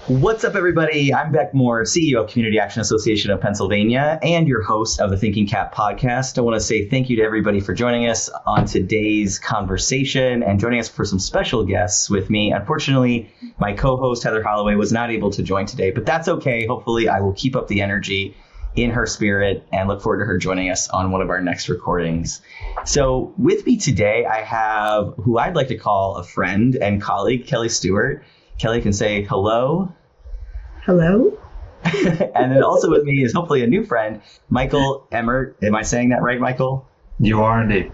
What's up, everybody? I'm Beck Moore, CEO of Community Action Association of Pennsylvania, and your host of the Thinking CAAP podcast. I want to say thank you to everybody for joining us on today's conversation and joining us for some special guests with me. Unfortunately, my co-host, Heather Holloway, was not able to join today, but that's okay. Hopefully, I will keep up the energy in her spirit and look forward to her joining us on one of our next recordings. So with me today, I have who I'd like to call a friend and colleague, Kelly Stewart. Kelly can say hello. Hello. And then also with me is hopefully a new friend, Michael Emmart. Am I saying that right, Michael? You are indeed.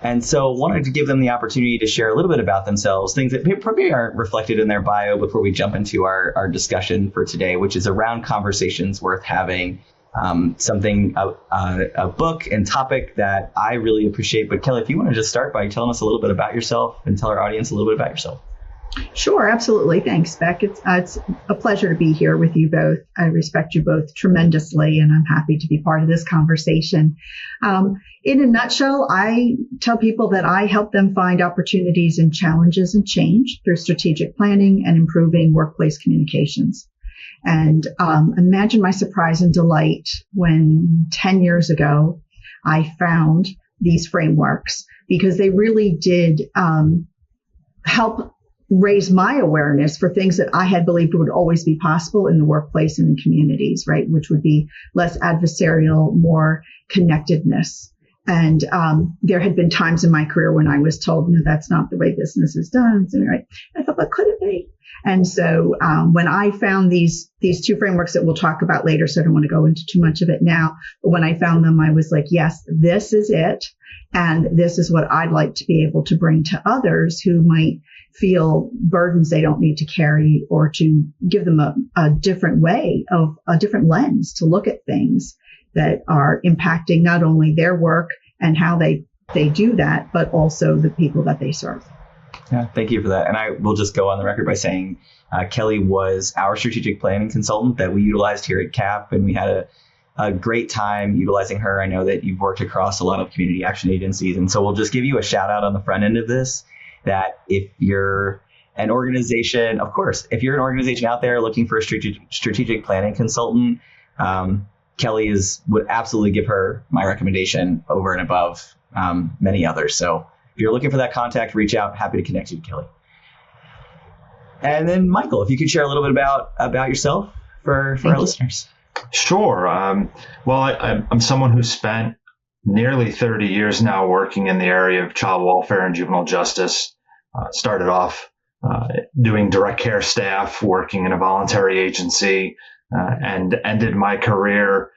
And so wanted to give them the opportunity to share a little bit about themselves, things that probably aren't reflected in their bio before we jump into our discussion for today, which is around conversations worth having, a book and topic that I really appreciate. But Kelly, if you want to just start by telling us a little bit about yourself and tell our audience a little bit about yourself. Sure, absolutely. Thanks, Beck. It's a pleasure to be here with you both. I respect you both tremendously, and I'm happy to be part of this conversation. In a nutshell, I tell people that I help them find opportunities and challenges and change through strategic planning and improving workplace communications. And imagine my surprise and delight when 10 years ago, I found these frameworks, because they really did help raise my awareness for things that I had believed would always be possible in the workplace and in communities, right? Which would be less adversarial, more connectedness. And there had been times in my career when I was told, no, that's not the way business is done. So, right? I thought, but could it be? And so when I found these two frameworks that we'll talk about later, so I don't want to go into too much of it now, but when I found them, I was like, yes, this is it. And this is what I'd like to be able to bring to others who might feel burdens they don't need to carry, or to give them a different way of a different lens to look at things that are impacting not only their work and how they do that, but also the people that they serve. Yeah, thank you for that. And I will just go on the record by saying Kelly was our strategic planning consultant that we utilized here at CAAP, and we had a great time utilizing her. I know that you've worked across a lot of community action agencies, and so we'll just give you a shout out on the front end of this, that if you're an organization, of course, if you're an organization out there looking for a strategic planning consultant, Kelly would absolutely give her my recommendation over and above many others. So if you're looking for that contact, reach out. Happy to connect you to Kelly. And then Michael, if you could share a little bit about yourself for our listeners. Sure. Well, I'm someone who spent nearly 30 years now working in the area of child welfare and juvenile justice. Started off doing direct care staff, working in a voluntary agency, and ended my career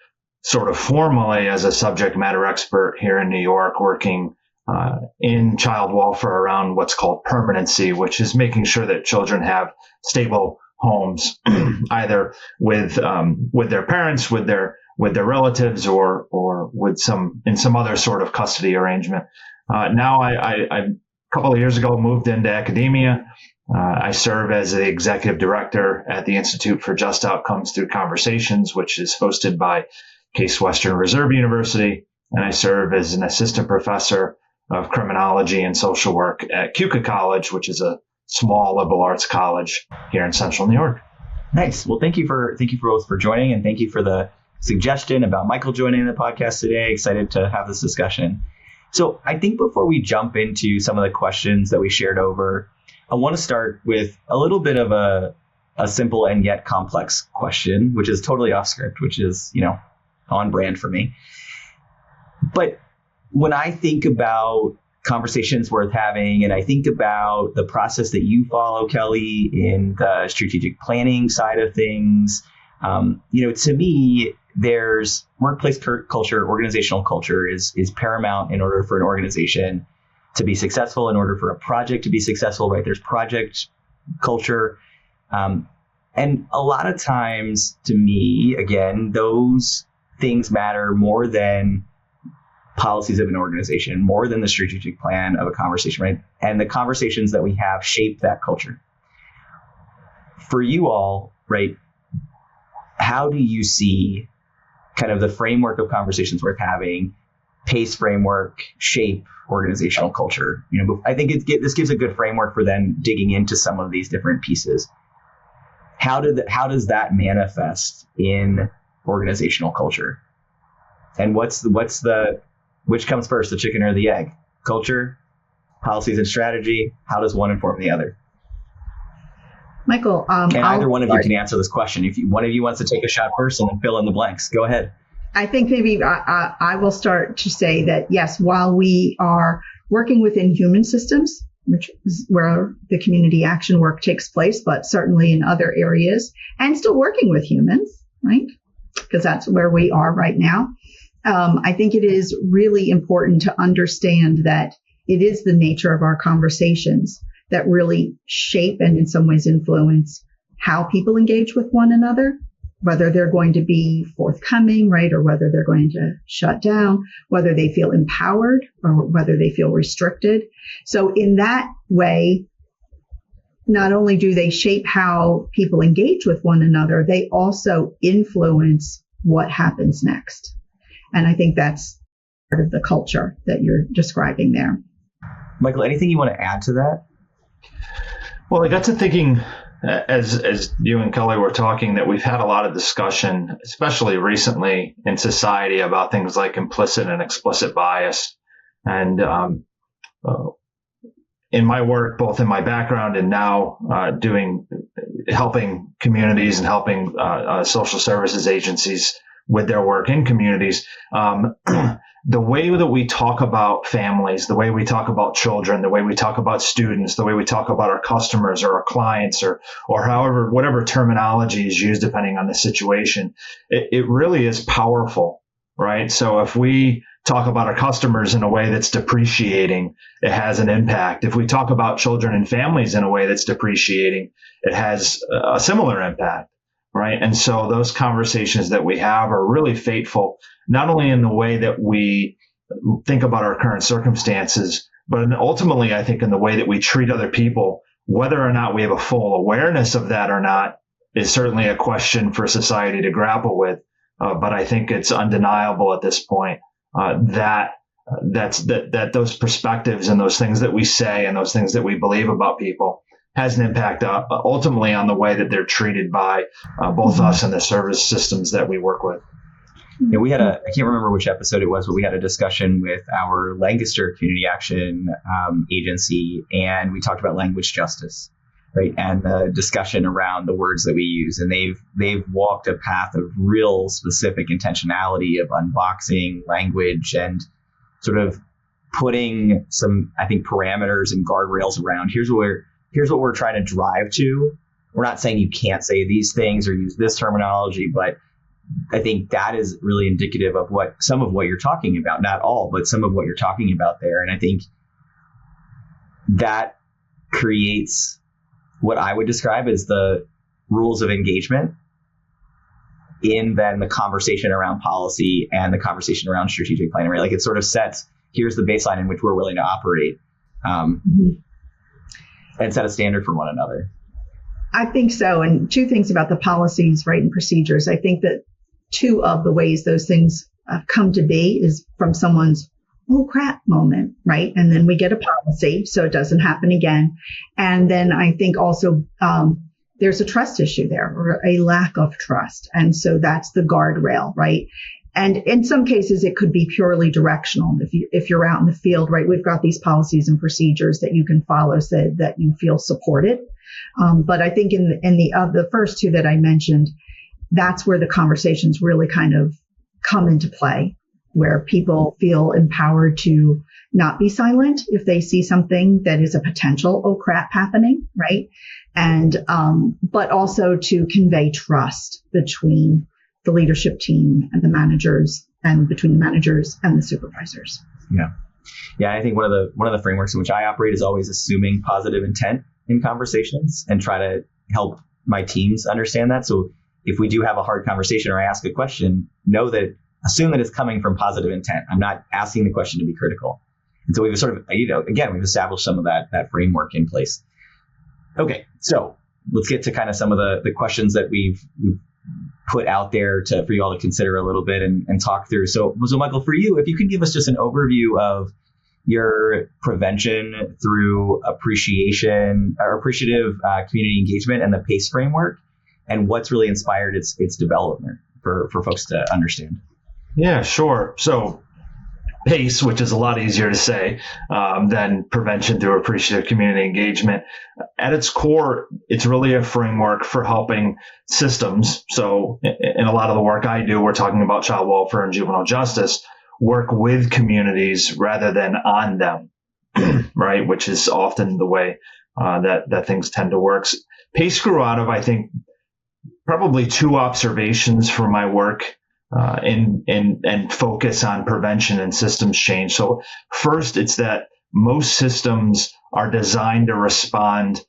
sort of formally as a subject matter expert here in New York, working in child welfare around what's called permanency, which is making sure that children have stable homes, either with their parents, with their relatives, or with some other sort of custody arrangement. Now I a couple of years ago moved into academia. I serve as the executive director at the Institute for Just Outcomes Through Conversations, which is hosted by Case Western Reserve University, and I serve as an assistant professor of criminology and social work at CUCA College, which is a small liberal arts college here in central New York. Nice. Well, thank you both for joining, and thank you for the suggestion about Michael joining the podcast today. Excited to have this discussion. So I think before we jump into some of the questions that we shared over, I want to start with a little bit of a simple and yet complex question, which is totally off script, which is, on brand for me. But when I think about conversations worth having, and I think about the process that you follow, Kelly, in the strategic planning side of things, to me, there's workplace culture, organizational culture is paramount in order for an organization to be successful, in order for a project to be successful, right? There's project culture. And a lot of times, to me, again, those things matter more than policies of an organization, more than the strategic plan of a conversation, right? And the conversations that we have shape that culture. For you all, right, how do you see kind of the framework of conversations worth having, PACE framework, shape organizational culture? I think this gives a good framework for then digging into some of these different pieces. how does that manifest in organizational culture? And which comes first, the chicken or the egg? Culture, policies and strategy. How does one inform the other? Michael, and either one of you can answer this question. If one of you wants to take a shot first and then fill in the blanks, go ahead. I think maybe I will start to say that, yes, while we are working within human systems, which is where the community action work takes place, but certainly in other areas, and still working with humans, right? Because that's where we are right now. I think it is really important to understand that it is the nature of our conversations that really shape and in some ways influence how people engage with one another, whether they're going to be forthcoming, right, or whether they're going to shut down, whether they feel empowered or whether they feel restricted. So in that way, not only do they shape how people engage with one another, they also influence what happens next. And I think that's part of the culture that you're describing there. Michael, anything you want to add to that? Well, I got to thinking, as you and Kelly were talking, that we've had a lot of discussion, especially recently in society, about things like implicit and explicit bias. And in my work, both in my background and now helping communities and helping social services agencies with their work in communities, the way that we talk about families, the way we talk about children, the way we talk about students, the way we talk about our customers or our clients or however, whatever terminology is used depending on the situation, it really is powerful, right? So if we talk about our customers in a way that's depreciating, it has an impact. If we talk about children and families in a way that's depreciating, it has a similar impact, right? And so those conversations that we have are really fateful, not only in the way that we think about our current circumstances, but ultimately, I think, in the way that we treat other people. Whether or not we have a full awareness of that or not is certainly a question for society to grapple with. But I think it's undeniable at this point that those perspectives and those things that we say and those things that we believe about people has an impact ultimately on the way that they're treated by both us and the service systems that we work with. Yeah, we had I can't remember which episode it was, but we had a discussion with our Lancaster Community Action Agency, and we talked about language justice, right? And the discussion around the words that we use. And they've walked a path of real specific intentionality of unboxing language and sort of putting some, I think, parameters and guardrails around. Here's what we're trying to drive to. We're not saying you can't say these things or use this terminology, but I think that is really indicative of some of what you're talking about, not all, but some of what you're talking about there. And I think that creates what I would describe as the rules of engagement in then the conversation around policy and the conversation around strategic planning, right? Like it sort of sets, here's the baseline in which we're willing to operate and set a standard for one another. I think so. And two things about the policies, right, and procedures. I think that two of the ways those things come to be is from someone's, oh crap moment, right? And then we get a policy so it doesn't happen again. And then I think also there's a trust issue there or a lack of trust. And so that's the guardrail, right? And in some cases, it could be purely directional. If you're out in the field, right, we've got these policies and procedures that you can follow so that you feel supported. But I think in the first two that I mentioned, that's where the conversations really kind of come into play, where people feel empowered to not be silent if they see something that is a potential, oh crap, happening, right? And but also to convey trust between the leadership team and the managers, and between the managers and the supervisors. Yeah. I think one of the frameworks in which I operate is always assuming positive intent in conversations and try to help my teams understand that. So if we do have a hard conversation or I ask a question, assume that it's coming from positive intent. I'm not asking the question to be critical. And so we've sort of, again, we've established some of that framework in place. Okay, so let's get to kind of some of the questions that we've put out there for you all to consider a little bit and talk through. So Michael, for you, if you could give us just an overview of your prevention through appreciative community engagement and the PACE framework, and what's really inspired its development for folks to understand. Yeah, sure. So PACE, which is a lot easier to say than prevention through appreciative community engagement. At its core, it's really a framework for helping systems. So in a lot of the work I do, we're talking about child welfare and juvenile justice, work with communities rather than on them, right? Which is often the way that things tend to work. PACE grew out of, I think, probably two observations from my work and focus on prevention and systems change. So first, it's that most systems are designed to respond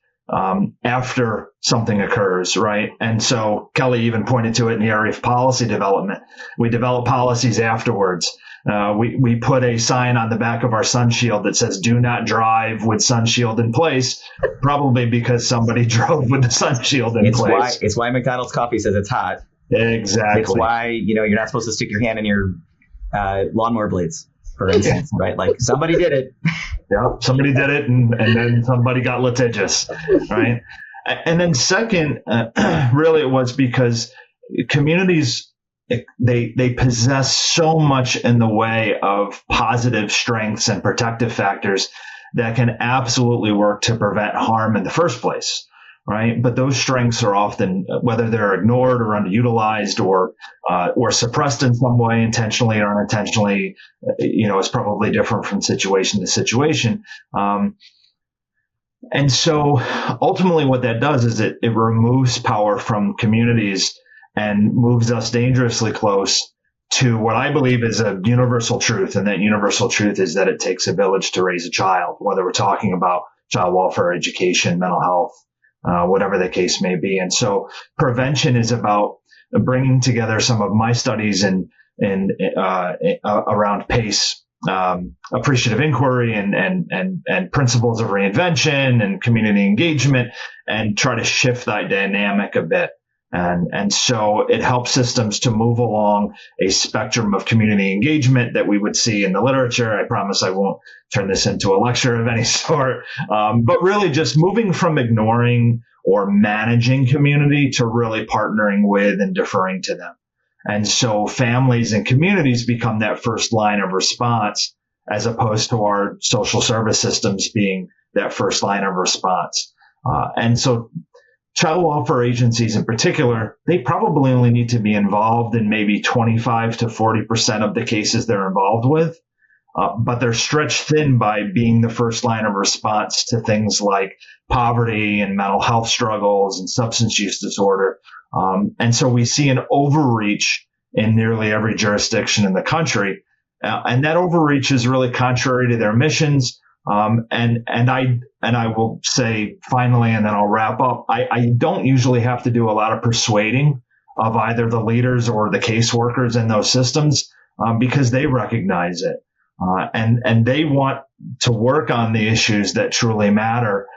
after something occurs, right? And so Kelly even pointed to it in the area of policy development. We develop policies afterwards. We put a sign on the back of our sunshield that says, "Do not drive with sunshield in place," probably because somebody drove with the sunshield in place. It's why McDonald's coffee says it's hot. Exactly. It's why, you're not supposed to stick your hand in your lawnmower blades, for instance, right? Like somebody did it. Yeah, somebody did it, and then somebody got litigious, right? And then second, really it was because communities, they possess so much in the way of positive strengths and protective factors that can absolutely work to prevent harm in the first place. Right, but those strengths are often, whether they're ignored or underutilized or suppressed in some way, intentionally or unintentionally, is probably different from situation to situation. And so, ultimately, what that does is it removes power from communities and moves us dangerously close to what I believe is a universal truth, and that universal truth is that it takes a village to raise a child, whether we're talking about child welfare, education, mental health. Whatever the case may be. And so prevention is about bringing together some of my studies around PACE, appreciative inquiry and principles of reinvention and community engagement, and try to shift that dynamic a bit. And so it helps systems to move along a spectrum of community engagement that we would see in the literature. I promise I won't turn this into a lecture of any sort, but really just moving from ignoring or managing community to really partnering with and deferring to them. And so families and communities become that first line of response, as opposed to our social service systems being that first line of response. And so child welfare agencies in particular, they probably only need to be involved in maybe 25 to 40% of the cases they're involved with, but they're stretched thin by being the first line of response to things like poverty and mental health struggles and substance use disorder. And so we see an overreach in nearly every jurisdiction in the country. And that overreach is really contrary to their missions. And I will say finally, and then I'll wrap up, I don't usually have to do a lot of persuading of either the leaders or the caseworkers in those systems, because they recognize it. And they want to work on the issues that truly matter,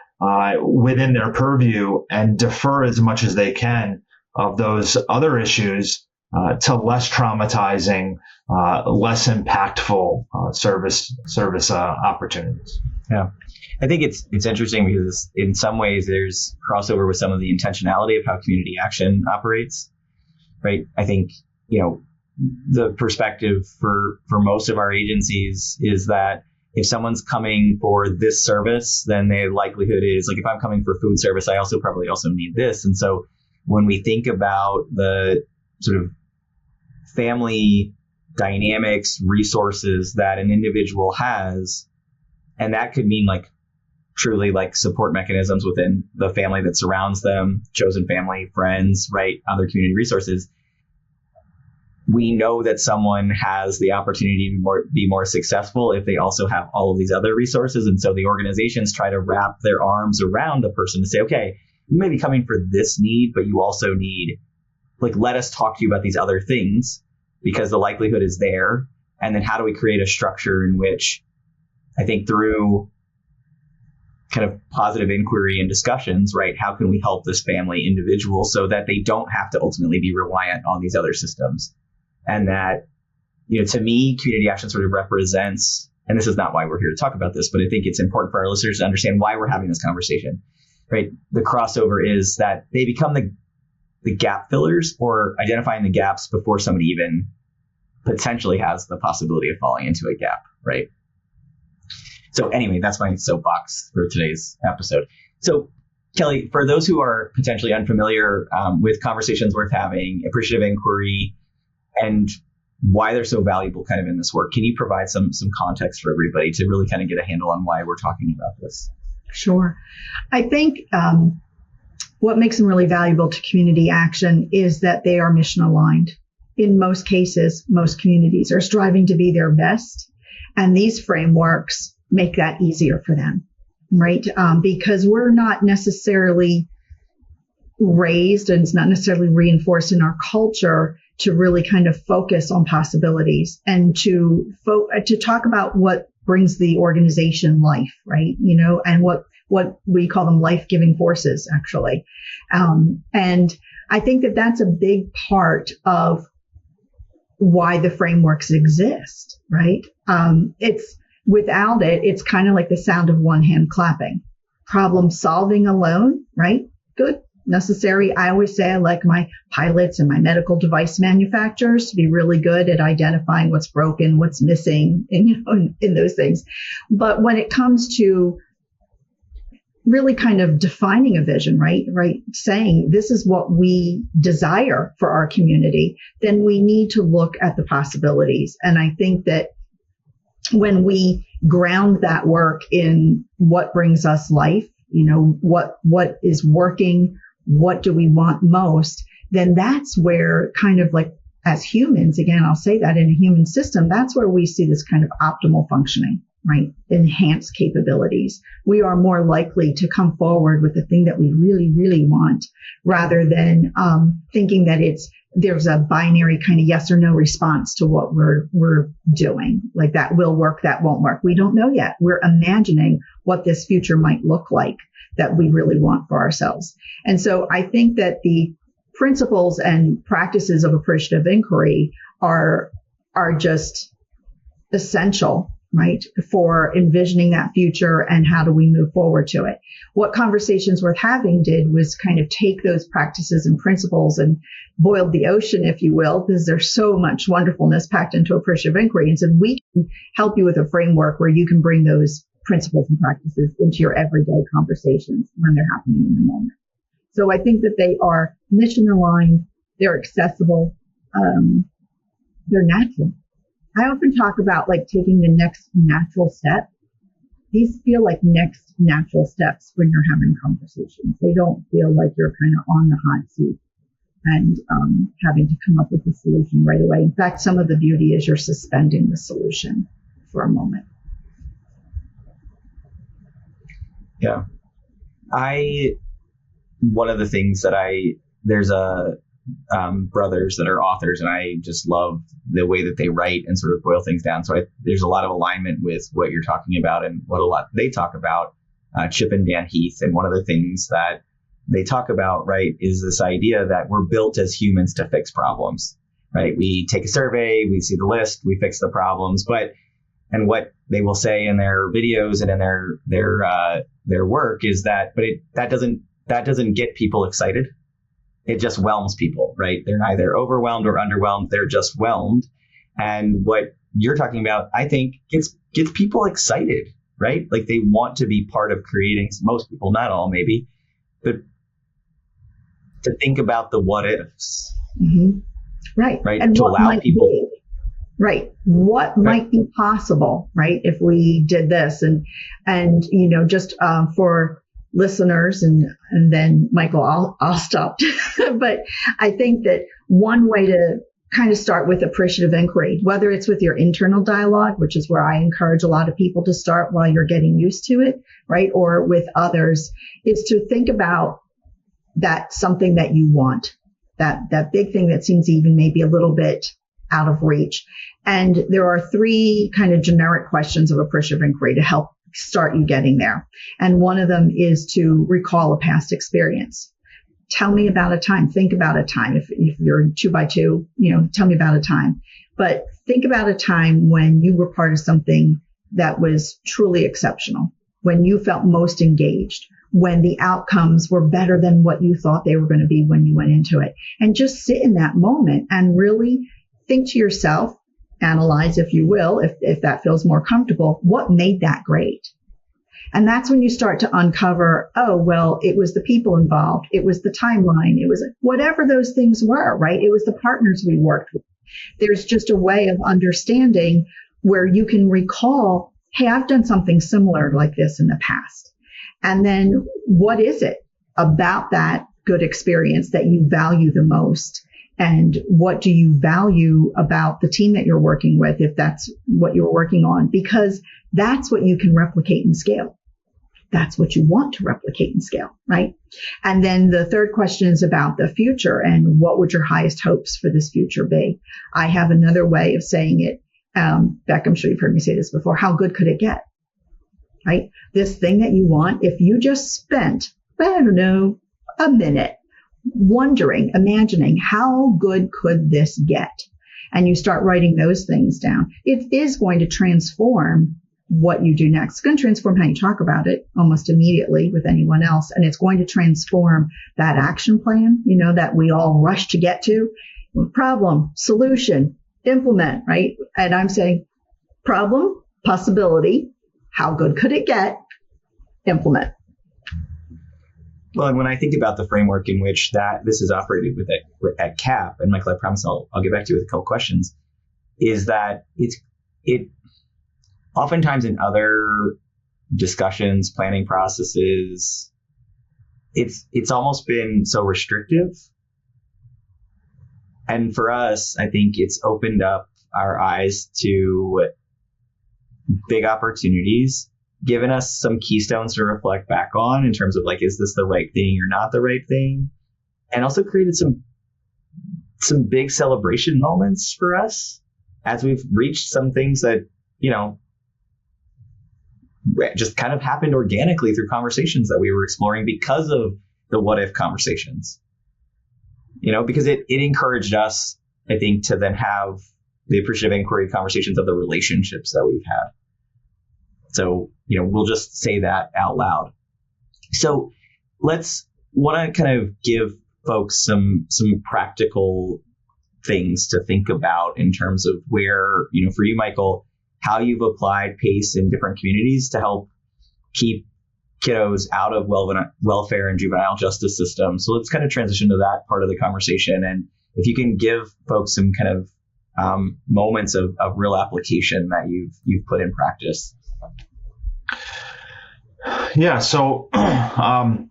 within their purview, and defer as much as they can of those other issues, to less traumatizing, less impactful service opportunities. Yeah, I think it's interesting because in some ways there's crossover with some of the intentionality of how community action operates, right? I think the perspective for most of our agencies is that if someone's coming for this service, then the likelihood is, like, if I'm coming for food service, I probably also need this. And so when we think about the sort of family dynamics, resources that an individual has, and that could mean like truly like support mechanisms within the family that surrounds them, chosen family, friends, right, other community resources. We know that someone has the opportunity to be more successful if they also have all of these other resources. And so the organizations try to wrap their arms around the person to say, okay, you may be coming for this need, but you also need, like, let us talk to you about these other things because the likelihood is there. And then how do we create a structure in which, I think through kind of positive inquiry and discussions, right, how can we help this family individual so that they don't have to ultimately be reliant on these other systems? And that, to me, community action sort of represents, and this is not why we're here to talk about this, but I think it's important for our listeners to understand why we're having this conversation, right? The crossover is that they become the gap fillers or identifying the gaps before somebody even potentially has the possibility of falling into a gap, right? So anyway, that's my soapbox for today's episode. So Kelly, for those who are potentially unfamiliar with Conversations Worth Having, Appreciative Inquiry, and why they're so valuable kind of in this work, can you provide some context for everybody to really kind of get a handle on why we're talking about this? Sure. I think what makes them really valuable to community action is that they are mission aligned. In most cases, most communities are striving to be their best, and these frameworks make that easier for them, right? Because we're not necessarily raised, and it's not necessarily reinforced in our culture to really kind of focus on possibilities and to talk about what brings the organization life, right? You know, and what we call them life-giving forces, actually. And I think that that's a big part of why the frameworks exist, right? It's without it, it's kind of like the sound of one hand clapping. Problem solving alone, right? Good, necessary. I always say I like my pilots and my medical device manufacturers to be really good at identifying what's broken, what's missing, and in those things. But when it comes to really kind of defining a vision, right? Saying this is what we desire for our community, then we need to look at the possibilities. And I think that when we ground that work in what brings us life, what is working, what do we want most, then that's where kind of like as humans, again, I'll say that in a human system, that's where we see this kind of optimal functioning, right? Enhanced capabilities. We are more likely to come forward with the thing that we really, really want rather than thinking that there's a binary kind of yes or no response to what we're doing. Like that will work, that won't work. We don't know yet. We're imagining what this future might look like that we really want for ourselves. And so I think that the principles and practices of appreciative inquiry are just essential, right, for envisioning that future and how do we move forward to it. What Conversations Worth Having did was kind of take those practices and principles and boiled the ocean, if you will, because there's so much wonderfulness packed into appreciative inquiry. And so we can help you with a framework where you can bring those principles and practices into your everyday conversations when they're happening in the moment. So I think that they are mission aligned, they're accessible, they're natural. I often talk about like taking the next natural step. These feel like next natural steps when you're having conversations. They don't feel like you're kind of on the hot seat and having to come up with a solution right away. In fact, some of the beauty is you're suspending the solution for a moment. Yeah. One of the things that there's brothers that are authors, and I just love the way that they write and sort of boil things down. So there's a lot of alignment with what you're talking about and what a lot they talk about, Chip and Dan Heath. And one of the things that they talk about, right, is this idea that we're built as humans to fix problems, right? We take a survey, we see the list, we fix the problems, and what they will say in their videos and in their work is that, that doesn't get people excited. It just whelms people, right? They're neither overwhelmed or underwhelmed. They're just whelmed. And what you're talking about, I think, gets people excited, right? Like they want to be part of creating, most people, not all maybe, but to think about the what ifs. Mm-hmm. Right. And to allow people. Right. What might be possible, right, if we did this? And just for listeners, and then Michael, I'll stop. But I think that one way to kind of start with appreciative inquiry, whether it's with your internal dialogue, which is where I encourage a lot of people to start while you're getting used to it, right, or with others, is to think about that something that you want, that big thing that seems even maybe a little bit out of reach. And there are 3 kind of generic questions of appreciative inquiry to help start you getting there. And one of them is to recall a past experience. Tell me about a time. Think about a time. If you're 2x2, tell me about a time. But think about a time when you were part of something that was truly exceptional, when you felt most engaged, when the outcomes were better than what you thought they were going to be when you went into it. And just sit in that moment and really think to yourself, analyze, if you will, if that feels more comfortable, what made that great? And that's when you start to uncover, oh, well, it was the people involved. It was the timeline. It was whatever those things were, right? It was the partners we worked with. There's just a way of understanding where you can recall, hey, I've done something similar like this in the past. And then what is it about that good experience that you value the most? And what do you value about the team that you're working with, if that's what you're working on? Because that's what you can replicate and scale. That's what you want to replicate and scale, right? And then the third question is about the future and what would your highest hopes for this future be? I have another way of saying it. Beck, I'm sure you've heard me say this before. How good could it get? Right? This thing that you want, if you just spent, I don't know, a minute wondering, imagining how good could this get? And you start writing those things down. It is going to transform what you do next. It's going to transform how you talk about it almost immediately with anyone else. And it's going to transform that action plan, that we all rush to get to. Problem, solution, implement, right? And I'm saying problem, possibility, how good could it get? Implement. Well, and when I think about the framework in which this is operated at CAAP, and Michael, I promise I'll get back to you with a couple questions, is that it oftentimes in other discussions, planning processes, it's almost been so restrictive. And for us, I think it's opened up our eyes to big opportunities, given us some keystones to reflect back on in terms of is this the right thing or not the right thing? And also created some big celebration moments for us as we've reached some things that, just kind of happened organically through conversations that we were exploring because of the what if conversations. Because it encouraged us, I think, to then have the appreciative inquiry conversations of the relationships that we've had. So, we'll just say that out loud. So want to kind of give folks some practical things to think about in terms of where, for you, Michael, how you've applied PACE in different communities to help keep kiddos out of welfare and juvenile justice system. So let's kind of transition to that part of the conversation. And if you can give folks some kind of moments of real application that you've put in practice. Yeah. So I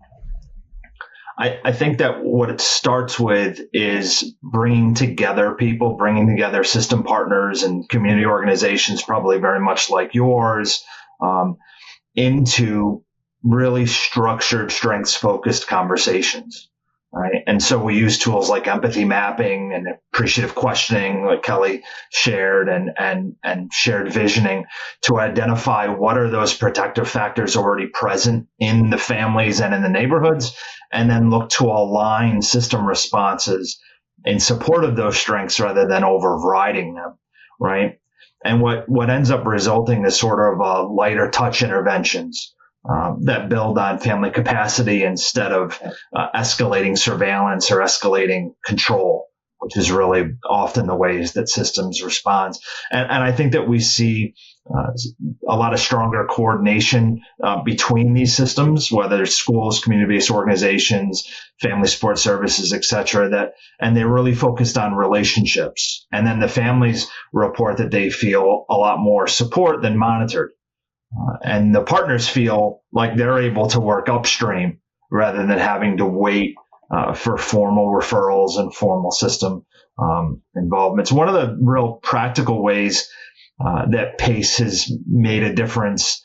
think that what it starts with is bringing together people, bringing together system partners and community organizations, probably very much like yours, into really structured, strengths-focused conversations. Right. And so we use tools like empathy mapping and appreciative questioning, like Kelly shared, and shared visioning to identify what are those protective factors already present in the families and in the neighborhoods, and then look to align system responses in support of those strengths rather than overriding them. Right. And what ends up resulting is sort of lighter touch interventions that build on family capacity instead of escalating surveillance or escalating control, which is really often the ways that systems respond. And I think that we see a lot of stronger coordination between these systems, whether it's schools, community-based organizations, family support services, et cetera, and they're really focused on relationships. And then the families report that they feel a lot more support than monitored. And the partners feel like they're able to work upstream rather than having to wait for formal referrals and formal system involvements. One of the real practical ways that PACE has made a difference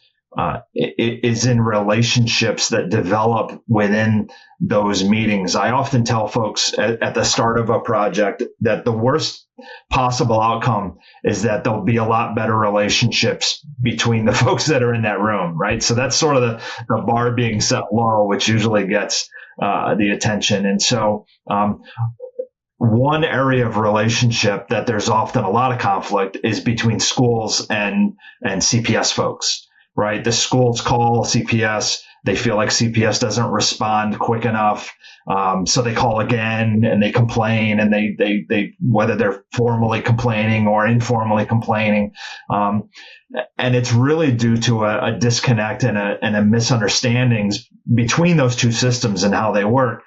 is in relationships that develop within those meetings. I often tell folks at the start of a project that the worst possible outcome is that there'll be a lot better relationships between the folks that are in that room, right? So that's sort of the bar being set low, which usually gets the attention. And so one area of relationship that there's often a lot of conflict is between schools and CPS folks, right? The schools call CPS, they feel like CPS doesn't respond quick enough. So they call again and they complain, and they whether they're formally complaining or informally complaining. And it's really due to a disconnect and a misunderstandings between those two systems and how they work.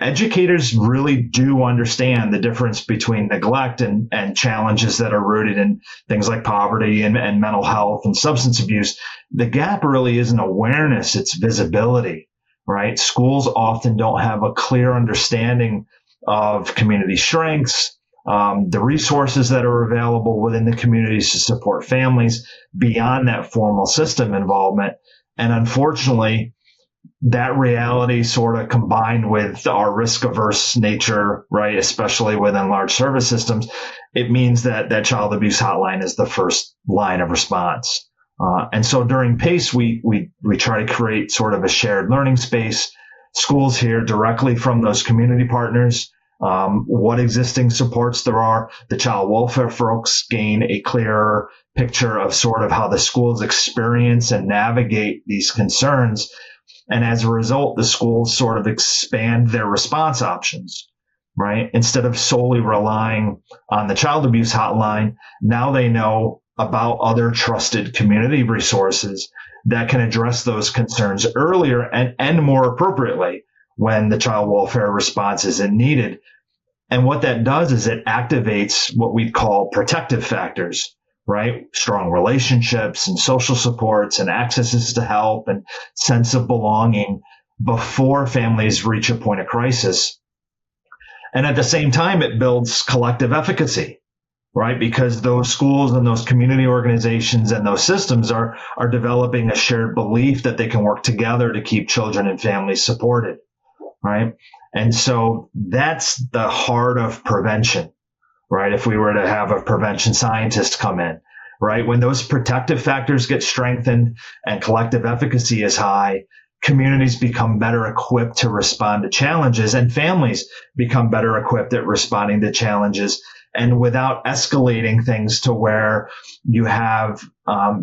Educators really do understand the difference between neglect and challenges that are rooted in things like poverty and mental health and substance abuse. The gap really isn't awareness, it's visibility, right? Schools often don't have a clear understanding of community strengths, the resources that are available within the communities to support families beyond that formal system involvement. And unfortunately, that reality sort of combined with our risk averse nature, right, especially within large service systems, it means that child abuse hotline is the first line of response. And so during PACE, we try to create sort of a shared learning space. Schools hear directly from those community partners what existing supports there are. The child welfare folks gain a clearer picture of sort of how the schools experience and navigate these concerns. And as a result, the schools sort of expand their response options, right? Instead of solely relying on the child abuse hotline, now they know about other trusted community resources that can address those concerns earlier and more appropriately when the child welfare response isn't needed. And what that does is it activates what we call protective factors, right? Strong relationships and social supports and accesses to help and sense of belonging before families reach a point of crisis. And at the same time, it builds collective efficacy, right? Because those schools and those community organizations and those systems are developing a shared belief that they can work together to keep children and families supported, right? And so that's the heart of prevention, right? If we were to have a prevention scientist come in, right? When those protective factors get strengthened and collective efficacy is high, communities become better equipped to respond to challenges, and families become better equipped at responding to challenges, and without escalating things to where you have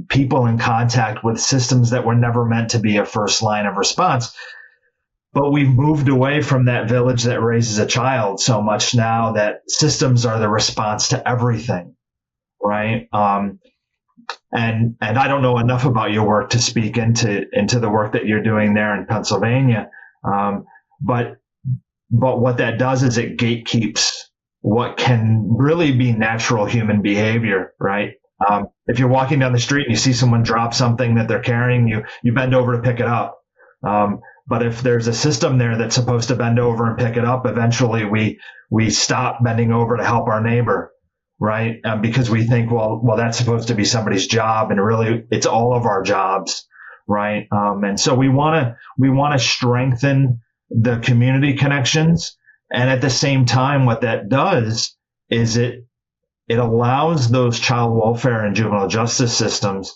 people in contact with systems that were never meant to be a first line of response. But we've moved away from that village that raises a child so much now that systems are the response to everything, right? And I don't know enough about your work to speak into the work that you're doing there in Pennsylvania. But what that does is it gatekeeps what can really be natural human behavior, right? If you're walking down the street and you see someone drop something that they're carrying, you bend over to pick it up. But if there's a system there that's supposed to bend over and pick it up, eventually we stop bending over to help our neighbor, right? Because we think, well, that's supposed to be somebody's job, and really it's all of our jobs, right? And so we want to strengthen the community connections, and at the same time, what that does is it allows those child welfare and juvenile justice systems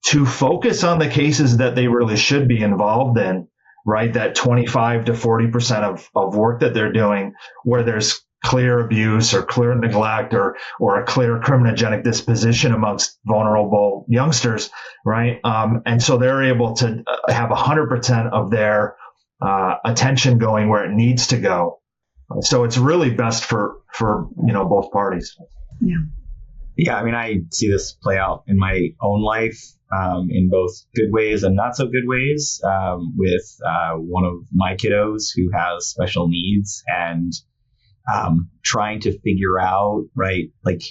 to focus on the cases that they really should be involved in, right? That 25 to 40% of work that they're doing where there's clear abuse or clear neglect or a clear criminogenic disposition amongst vulnerable youngsters, right? And so they're able to have 100% of their attention going where it needs to go. So it's really best for both parties. Yeah. Yeah, I mean, I see this play out in my own life in both good ways and not so good ways with one of my kiddos who has special needs and trying to figure out, right, like,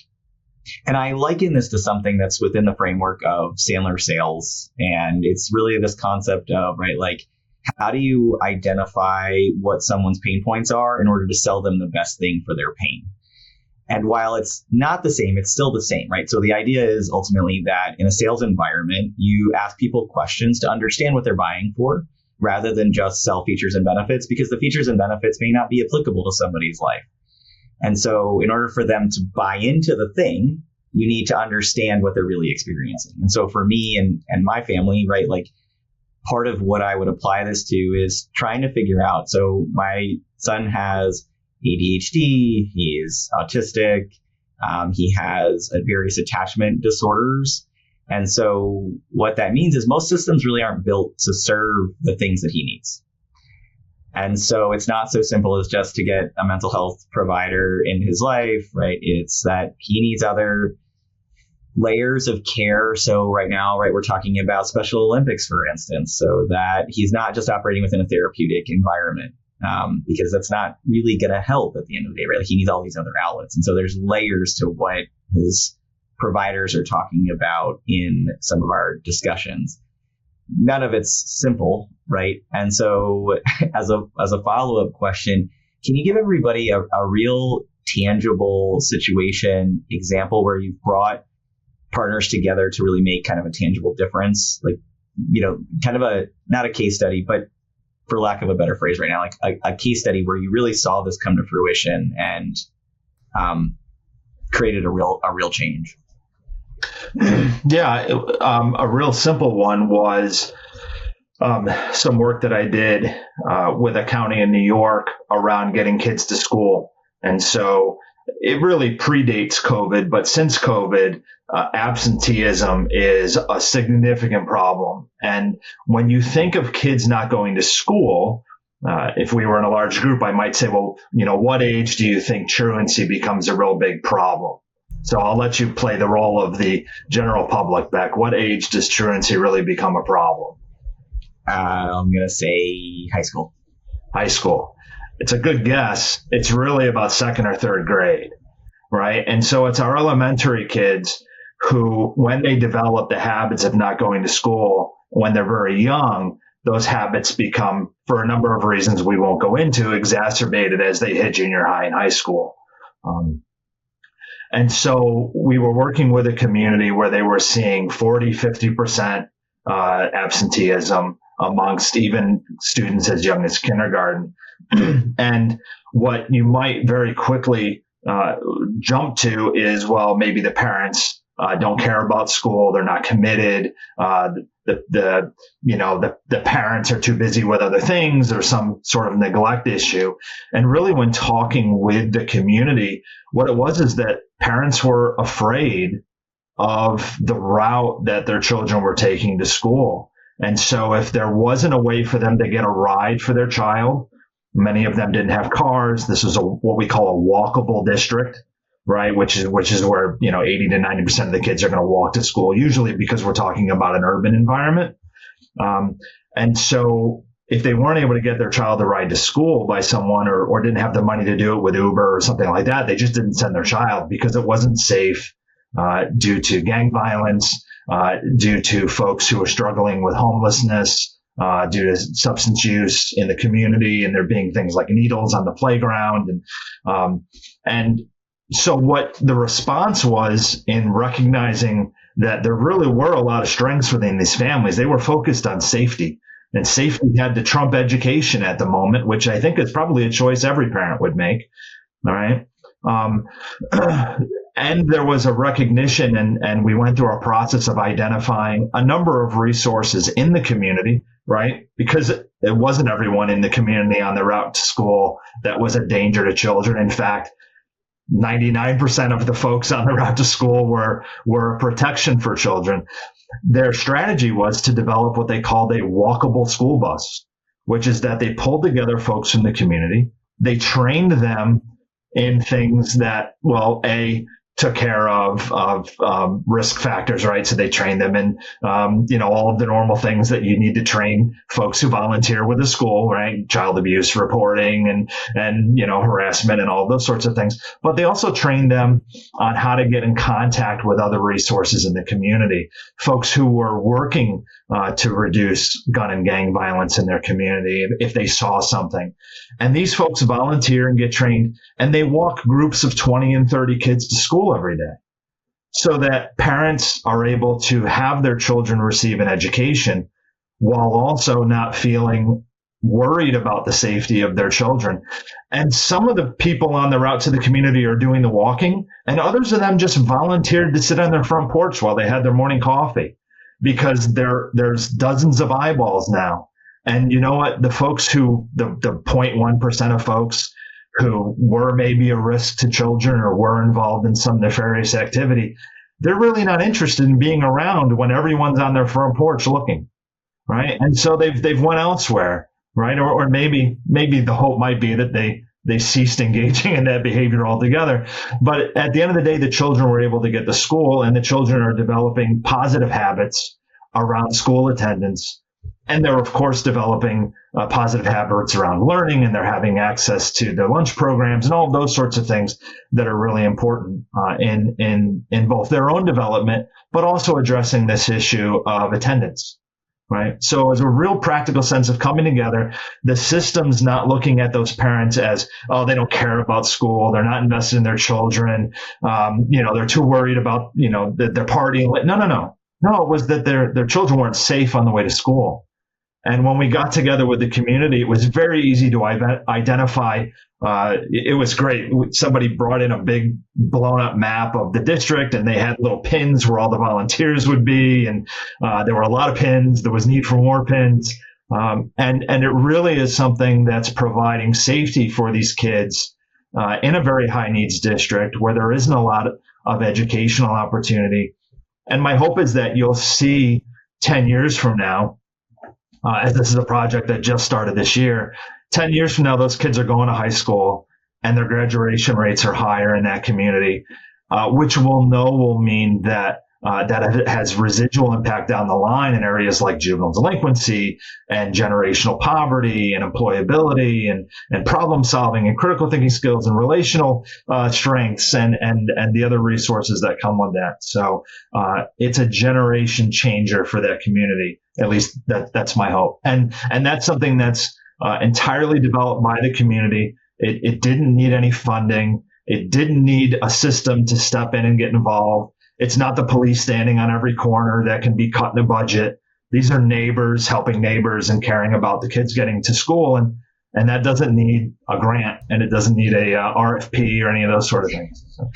and I liken this to something that's within the framework of Sandler sales. And it's really this concept of, right, like, how do you identify what someone's pain points are in order to sell them the best thing for their pain? And while it's not the same, it's still the same, right? So the idea is ultimately that in a sales environment, you ask people questions to understand what they're buying for rather than just sell features and benefits, because the features and benefits may not be applicable to somebody's life. And so in order for them to buy into the thing, you need to understand what they're really experiencing. And so for me and my family, right, like part of what I would apply this to is trying to figure out. So my son has ADHD, he's autistic, he has various attachment disorders. And so what that means is most systems really aren't built to serve the things that he needs. And so it's not so simple as just to get a mental health provider in his life, right? It's that he needs other layers of care. So right now, right, we're talking about Special Olympics, for instance, so that he's not just operating within a therapeutic environment, because that's not really going to help at the end of the day, right? Like he needs all these other outlets. And so there's layers to what his providers are talking about in some of our discussions. None of it's simple, right? And so as a follow-up question, can you give everybody a real tangible situation example where you've brought partners together to really make kind of a tangible difference? Like, kind of not a case study, but for lack of a better phrase right now, like a case study where you really saw this come to fruition and created a real change. Yeah, a real simple one was some work that I did with a county in New York around getting kids to school. And so it really predates COVID, but since COVID, absenteeism is a significant problem. And when you think of kids not going to school, if we were in a large group, I might say, well, what age do you think truancy becomes a real big problem? So I'll let you play the role of the general public, Beck. What age does truancy really become a problem? I'm going to say high school. High school. It's a good guess. It's really about second or third grade, right? And so it's our elementary kids who, when they develop the habits of not going to school when they're very young, those habits become, for a number of reasons we won't go into, exacerbated as they hit junior high and high school. And so we were working with a community where they were seeing 40, 50% absenteeism amongst even students as young as kindergarten. And what you might very quickly jump to is, well, maybe the parents don't care about school. They're not committed. The parents are too busy with other things or some sort of neglect issue. And really, when talking with the community, what it was is that parents were afraid of the route that their children were taking to school. And so if there wasn't a way for them to get a ride for their child, many of them didn't have cars. This was what we call a walkable district, right? Which is where, 80 to 90% of the kids are going to walk to school, usually because we're talking about an urban environment. And so if they weren't able to get their child to ride to school by someone or didn't have the money to do it with Uber or something like that, they just didn't send their child because it wasn't safe due to gang violence, due to folks who are struggling with homelessness, due to substance use in the community, and there being things like needles on the playground. And so what the response was in recognizing that there really were a lot of strengths within these families, they were focused on safety. And safety had to trump education at the moment, which I think is probably a choice every parent would make. All right. And there was a recognition, and we went through a process of identifying a number of resources in the community, right? Because it wasn't everyone in the community on the route to school that was a danger to children. In fact, 99% of the folks on the route to school were a protection for children. Their strategy was to develop what they called a walkable school bus, which is that they pulled together folks from the community. They trained them in things that, well, took care of risk factors, right? So they trained them in, all of the normal things that you need to train folks who volunteer with a school, right? Child abuse reporting and harassment and all those sorts of things. But they also trained them on how to get in contact with other resources in the community, folks who were working to reduce gun and gang violence in their community if they saw something. And these folks volunteer and get trained, and they walk groups of 20 and 30 kids to school every day so that parents are able to have their children receive an education while also not feeling worried about the safety of their children. And some of the people on the route to the community are doing the walking, and others of them just volunteered to sit on their front porch while they had their morning coffee, because there's dozens of eyeballs now. And you know what? The folks the 0.1% of folks who were maybe a risk to children or were involved in some nefarious activity, they're really not interested in being around when everyone's on their front porch looking, right? And so they've went elsewhere, right? Or maybe the hope might be that they ceased engaging in that behavior altogether. But at the end of the day, the children were able to get to school, and the children are developing positive habits around school attendance. And they're, of course, developing positive habits around learning, and they're having access to their lunch programs and all of those sorts of things that are really important in both their own development, but also addressing this issue of attendance, right? So as a real practical sense of coming together, the system's not looking at those parents as, oh, they don't care about school, they're not invested in their children, they're too worried about, that they're partying. No, it was that their children weren't safe on the way to school. And when we got together with the community, it was very easy to identify. It was great. Somebody brought in a big blown up map of the district, and they had little pins where all the volunteers would be. And there were a lot of pins. There was need for more pins. And it really is something that's providing safety for these kids in a very high needs district where there isn't a lot of educational opportunity. And my hope is that you'll see 10 years from now, as this is a project that just started this year, 10 years from now, those kids are going to high school and their graduation rates are higher in that community, which will mean that it has residual impact down the line in areas like juvenile delinquency and generational poverty and employability and problem solving and critical thinking skills and relational strengths and the other resources that come with that. So it's a generation changer for that community. At least that's my hope. And that's something that's entirely developed by the community. It didn't need any funding. It didn't need a system to step in and get involved. It's not the police standing on every corner that can be cut in a budget. These are neighbors helping neighbors and caring about the kids getting to school. And that doesn't need a grant, and it doesn't need a RFP or any of those sort of things. So.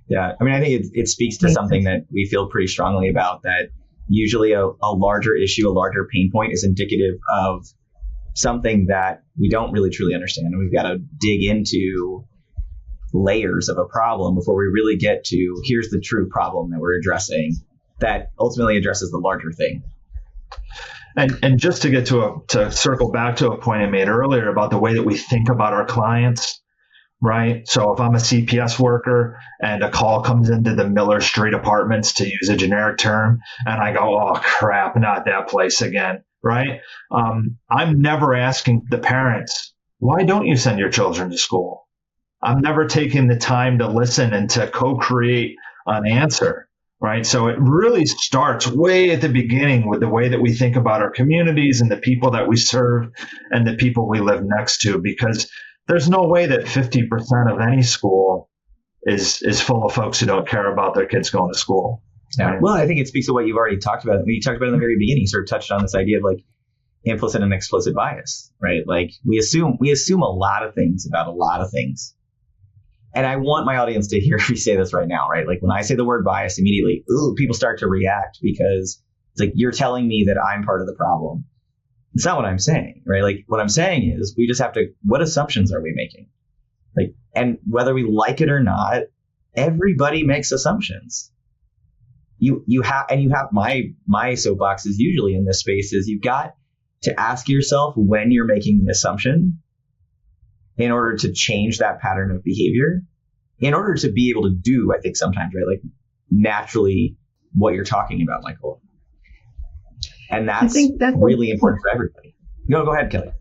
Yeah. I mean, I think it speaks to something that we feel pretty strongly about, that usually a larger issue, a larger pain point is indicative of something that we don't really truly understand. And we've got to dig into layers of a problem before we really get to here's the true problem that we're addressing that ultimately addresses the larger thing. And just to get to circle back to a point I made earlier about the way that we think about our clients, right? So if I'm a CPS worker and a call comes into the Miller Street Apartments, to use a generic term, and I go, oh crap, not that place again, right? I'm never asking the parents, why don't you send your children to school? I'm never taking the time to listen and to co-create an answer, right? So it really starts way at the beginning with the way that we think about our communities and the people that we serve and the people we live next to, because there's no way that 50% of any school is full of folks who don't care about their kids going to school. Yeah. Right? Well, I think it speaks to what you've already talked about. When you talked about in the very beginning, you sort of touched on this idea of like implicit and explicit bias, right? Like we assume a lot of things about a lot of things. And I want my audience to hear me say this right now, right? Like when I say the word bias, immediately, people start to react because it's like, you're telling me that I'm part of the problem. It's not what I'm saying, right? Like what I'm saying is we just have to, what assumptions are we making? Like, and whether we like it or not, everybody makes assumptions. You have my soapbox is usually in this space is you've got to ask yourself when you're making the assumption in order to change that pattern of behavior, in order to be able to do, I think sometimes, right, like naturally what you're talking about, Michael. And that's really important for everybody. No, go ahead, Kelly.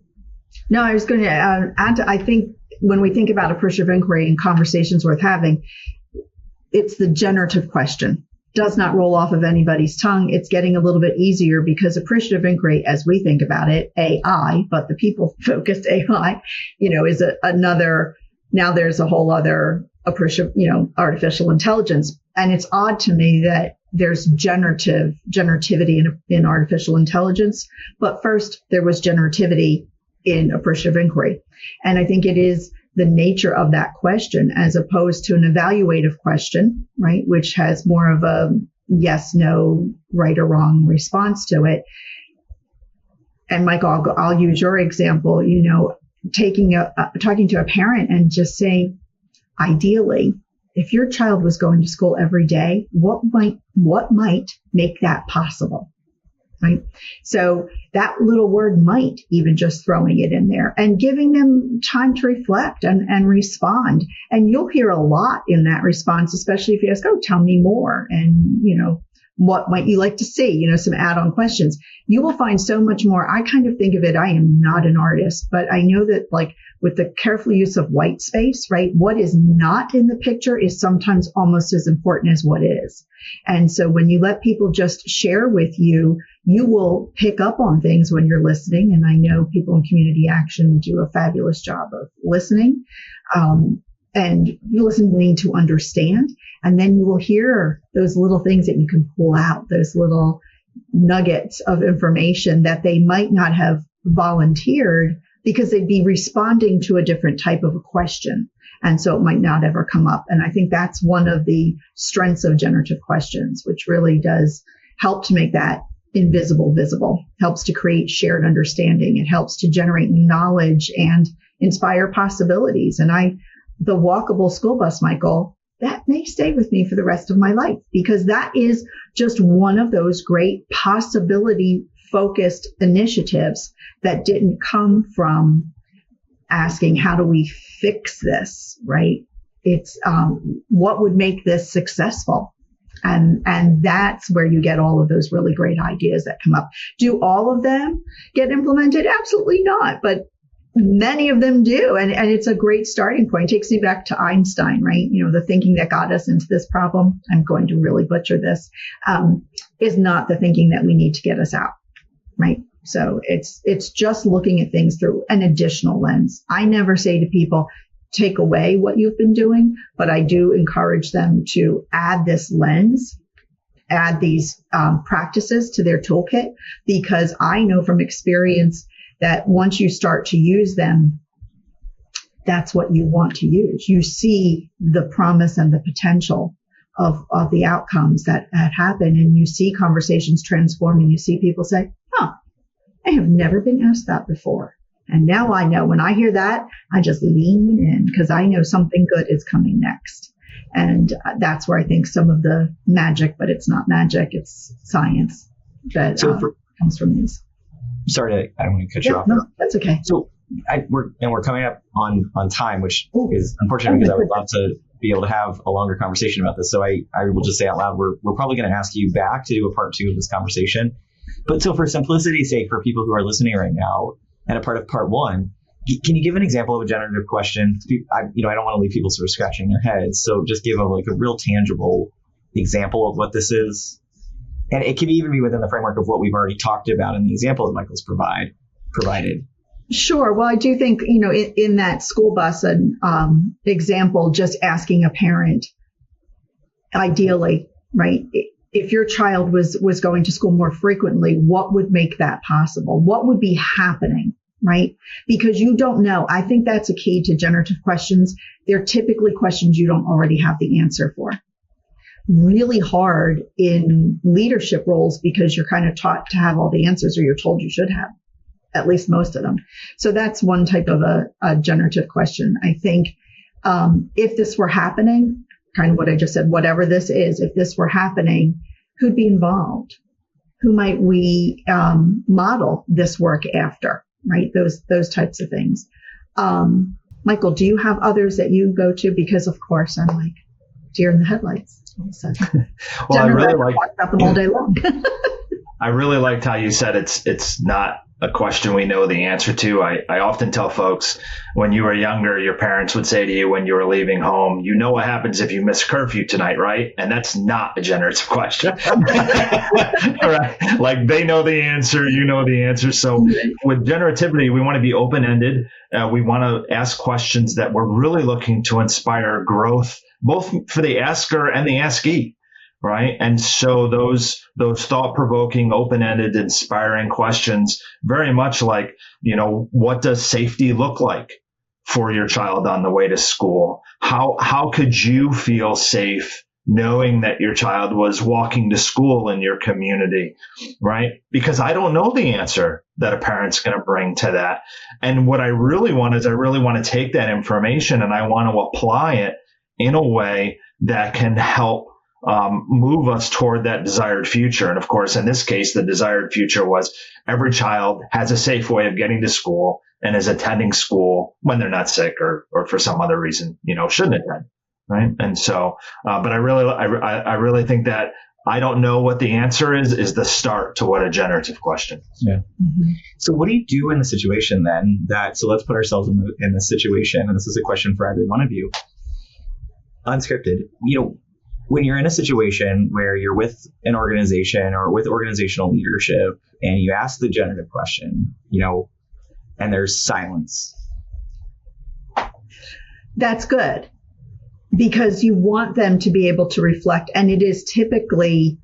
No, I was going to add to, I think when we think about appreciative inquiry and conversations worth having, it's the generative question. Does not roll off of anybody's tongue. It's getting a little bit easier because appreciative inquiry, as we think about it, AI, but the people-focused AI, is another. Now there's a whole other appreciative, artificial intelligence, and it's odd to me that there's generativity in artificial intelligence, but first there was generativity in appreciative inquiry, and I think it is the nature of that question as opposed to an evaluative question, right, which has more of a yes, no, right or wrong response to it. And Michael, I'll use your example, talking to a parent and just saying, ideally, if your child was going to school every day, what might make that possible? Right. So that little word might, even just throwing it in there and giving them time to reflect and respond. And you'll hear a lot in that response, especially if you ask, oh, tell me more. And, what might you like to see? Some add-on questions. You will find so much more. I kind of think of it, I am not an artist, but I know that like with the careful use of white space, right? What is not in the picture is sometimes almost as important as what is. And so when you let people just share with you, you will pick up on things when you're listening. And I know people in community action do a fabulous job of listening. And you listening to understand. And then you will hear those little things that you can pull out, those little nuggets of information that they might not have volunteered because they'd be responding to a different type of a question. And so it might not ever come up. And I think that's one of the strengths of generative questions, which really does help to make that invisible visible, helps to create shared understanding. It helps to generate knowledge and inspire possibilities. And the walkable school bus, Michael, that may stay with me for the rest of my life because that is just one of those great possibility focused initiatives that didn't come from asking, how do we fix this, right? It's what would make this successful? And that's where you get all of those really great ideas that come up. Do all of them get implemented? Absolutely not. But many of them do. And it's a great starting point. It takes me back to Einstein, right? The thinking that got us into this problem, I'm going to really butcher this, is not the thinking that we need to get us out, right? So it's just looking at things through an additional lens. I never say to people, take away what you've been doing, but I do encourage them to add this lens, add these practices to their toolkit, because I know from experience that once you start to use them, that's what you want to use. You see the promise and the potential of the outcomes that happen, and you see conversations transform, and you see people say, I have never been asked that before. And now I know. When I hear that, I just lean in because I know something good is coming next. And that's where I think some of the magic, but it's not magic, it's science that comes from these. Sorry, I don't want to cut you off. No, that's okay. So we're coming up on time, which is unfortunate because I would love to be able to have a longer conversation about this. So I will just say out loud, we're probably going to ask you back to do a part 2 of this conversation. But so for simplicity's sake, for people who are listening right now, and a part of part 1, can you give an example of a generative question? I don't want to leave people sort of scratching their heads. So just give a real tangible example of what this is. And it can even be within the framework of what we've already talked about in the example that Michael's provided. Sure. Well, I do think, in that school bus example, just asking a parent, ideally, right, if your child was going to school more frequently, what would make that possible? What would be happening, right? Because you don't know. I think that's a key to generative questions. They're typically questions you don't already have the answer for. Really hard in leadership roles because you're kind of taught to have all the answers, or you're told you should have at least most of them. So that's one type of a generative question. I think if this were happening, kind of what I just said, whatever this is, if this were happening, who'd be involved? Who might we model this work after, right? Those types of things. Michael, do you have others that you go to? Because of course I'm like deer in the headlights. Well, I really like about them all day long. I really liked how you said it's not a question we know the answer to. I often tell folks, when you were younger, your parents would say to you when you were leaving home, you know what happens if you miss curfew tonight, right? And that's not a generative question. Right? Like they know the answer, you know the answer. So with generativity, we want to be open-ended. We want to ask questions that we're really looking to inspire growth, both for the asker and the askee. Right. And so those thought-provoking, open-ended, inspiring questions, very much like, what does safety look like for your child on the way to school? How could you feel safe knowing that your child was walking to school in your community? Right. Because I don't know the answer that a parent's going to bring to that. And what I really want to take that information and I want to apply it in a way that can help move us toward that desired future. And of course, in this case, the desired future was every child has a safe way of getting to school and is attending school when they're not sick or for some other reason, shouldn't attend. Right. And so, but I really think that I don't know what the answer is the start to what a generative question is. Yeah. Mm-hmm. So what do you do in the situation then so let's put ourselves in the situation, and this is a question for either one of you, unscripted, when you're in a situation where you're with an organization or with organizational leadership and you ask the generative question, and there's silence. That's good, because you want them to be able to reflect. And it is typically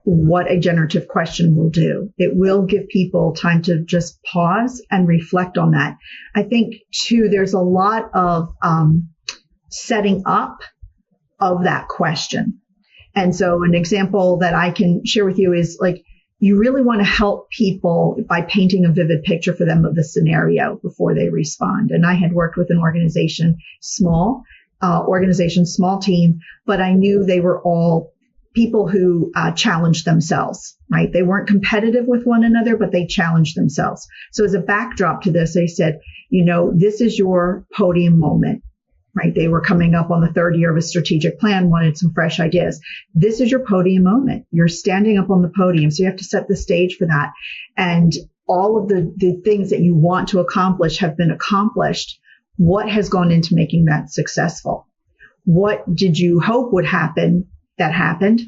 what a generative question will do. It will give people time to just pause and reflect on that. I think, too, there's a lot of setting up of that question. And so an example that I can share with you is you really want to help people by painting a vivid picture for them of the scenario before they respond. And I had worked with an organization, small team, but I knew they were all people who challenged themselves, right? They weren't competitive with one another, but they challenged themselves. So as a backdrop to this, I said, this is your podium moment, right? They were coming up on the third year of a strategic plan, wanted some fresh ideas. This is your podium moment. You're standing up on the podium. So you have to set the stage for that. And all of the things that you want to accomplish have been accomplished. What has gone into making that successful? What did you hope would happen that happened?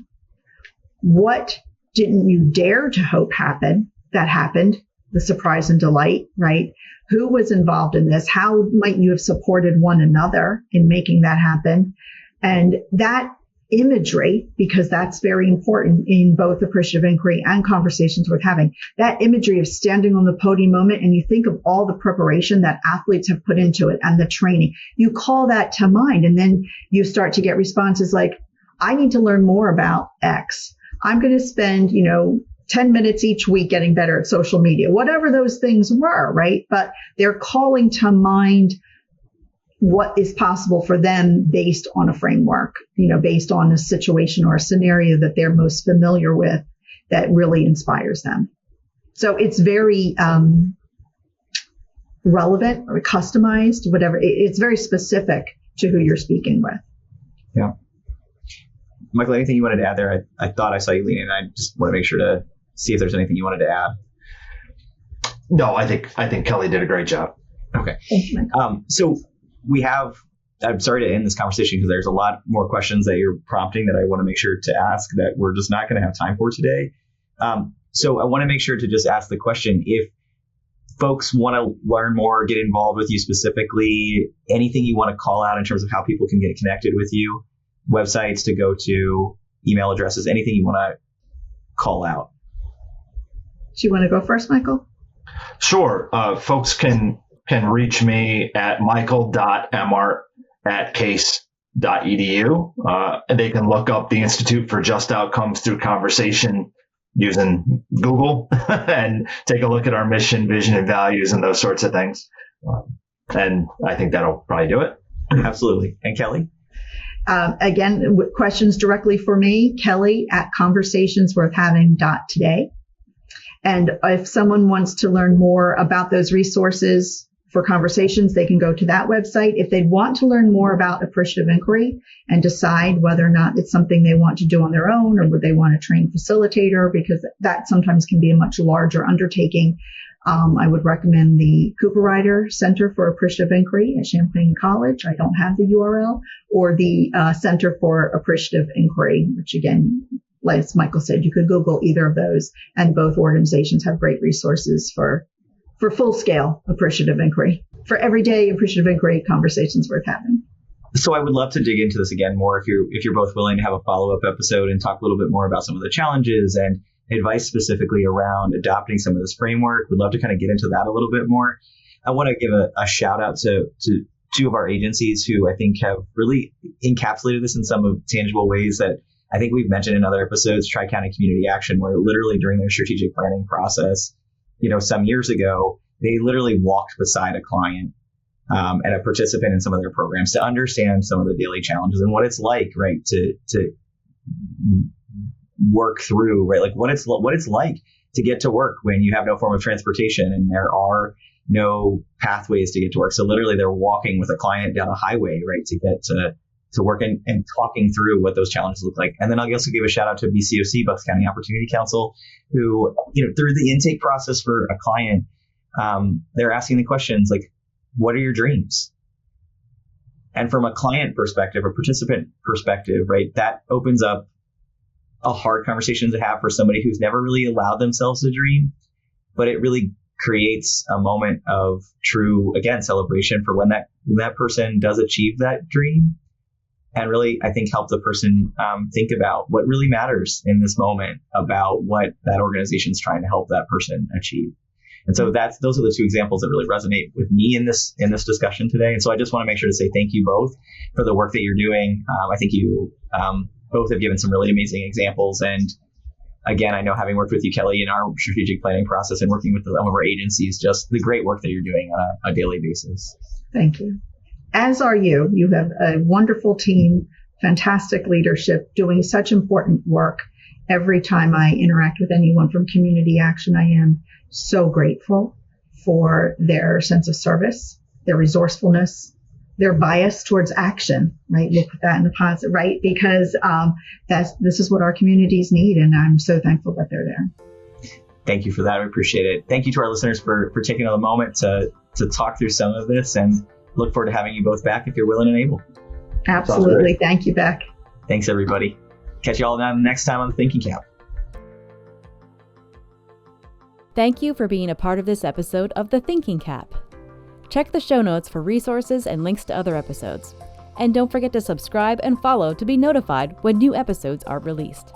What didn't you dare to hope happen that happened? The surprise and delight, right? Who was involved in this? How might you have supported one another in making that happen? And that imagery, because that's very important in both appreciative inquiry and conversations worth having, that imagery of standing on the podium moment, and you think of all the preparation that athletes have put into it and the training, you call that to mind, and then you start to get responses like, I need to learn more about X. I'm going to spend, 10 minutes each week getting better at social media, whatever those things were, right? But they're calling to mind what is possible for them based on a framework, based on a situation or a scenario that they're most familiar with that really inspires them. So it's very relevant or customized, whatever. It's very specific to who you're speaking with. Yeah. Michael, anything you wanted to add there? I thought I saw you leaning, and I just want to make sure to see if there's anything you wanted to add. No, I think Kelly did a great job. Okay. So I'm sorry to end this conversation because there's a lot more questions that you're prompting that I want to make sure to ask that we're just not going to have time for today. So I want to make sure to just ask the question, if folks want to learn more, get involved with you specifically, anything you want to call out in terms of how people can get connected with you, websites to go to, email addresses, anything you want to call out. Do you want to go first, Michael? Sure. Folks can reach me at michael.emmart@case.edu. They can look up the Institute for Just Outcomes through Conversation using Google and take a look at our mission, vision, and values and those sorts of things. And I think that'll probably do it. Absolutely. And Kelly? Again, questions directly for me, kelly@conversationsworthhaving.today. And if someone wants to learn more about those resources for conversations, they can go to that website. If they want to learn more about appreciative inquiry and decide whether or not it's something they want to do on their own, or would they want a trained facilitator, because that sometimes can be a much larger undertaking, I would recommend the Cooper Ryder Center for Appreciative Inquiry at Champlain College. I don't have the URL, or the Center for Appreciative Inquiry, which again, as Michael said, you could Google either of those, and both organizations have great resources for full-scale appreciative inquiry, for everyday appreciative inquiry conversations worth having. So I would love to dig into this again more if you're both willing to have a follow-up episode and talk a little bit more about some of the challenges and advice specifically around adopting some of this framework. We'd love to kind of get into that a little bit more. I want to give a shout out to two of our agencies who I think have really encapsulated this in some of tangible ways that I think we've mentioned in other episodes. Tri-County Community Action, where literally during their strategic planning process, some years ago, they literally walked beside a client and a participant in some of their programs to understand some of the daily challenges and what it's like, right, to work through, right, like what it's like to get to work when you have no form of transportation and there are no pathways to get to work. So literally they're walking with a client down a highway, right, to get to work and talking through what those challenges look like. And then I'll also give a shout out to BCOC, Bucks County Opportunity Council, who, through the intake process for a client, they're asking the questions like, what are your dreams? And from a client perspective, a participant perspective, right, that opens up a hard conversation to have for somebody who's never really allowed themselves to dream, but it really creates a moment of true, again, celebration for when that person does achieve that dream, and really, I think, help the person think about what really matters in this moment about what that organization's trying to help that person achieve. And so those are the two examples that really resonate with me in this discussion today. And so I just want to make sure to say thank you both for the work that you're doing. I think you both have given some really amazing examples. And again, I know, having worked with you, Kelly, in our strategic planning process and working with some of our agencies, just the great work that you're doing on a daily basis. Thank you. As are you. You have a wonderful team, fantastic leadership, doing such important work. Every time I interact with anyone from Community Action, I am so grateful for their sense of service, their resourcefulness, their bias towards action, right? We'll put that in the positive, right? Because this is what our communities need, and I'm so thankful that they're there. Thank you for that. I appreciate it. Thank you to our listeners for taking a moment to talk through some of this, and look forward to having you both back if you're willing and able. Absolutely. Thank you, Beck. Thanks, everybody. Catch you all next time on the Thinking CAAP. Thank you for being a part of this episode of the Thinking CAAP. Check the show notes for resources and links to other episodes. And don't forget to subscribe and follow to be notified when new episodes are released.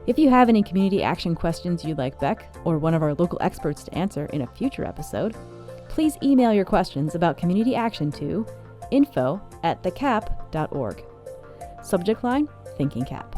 If you have any community action questions you'd like Beck or one of our local experts to answer in a future episode, please email your questions about community action to info@thecaap.org. Subject line, Thinking CAAP.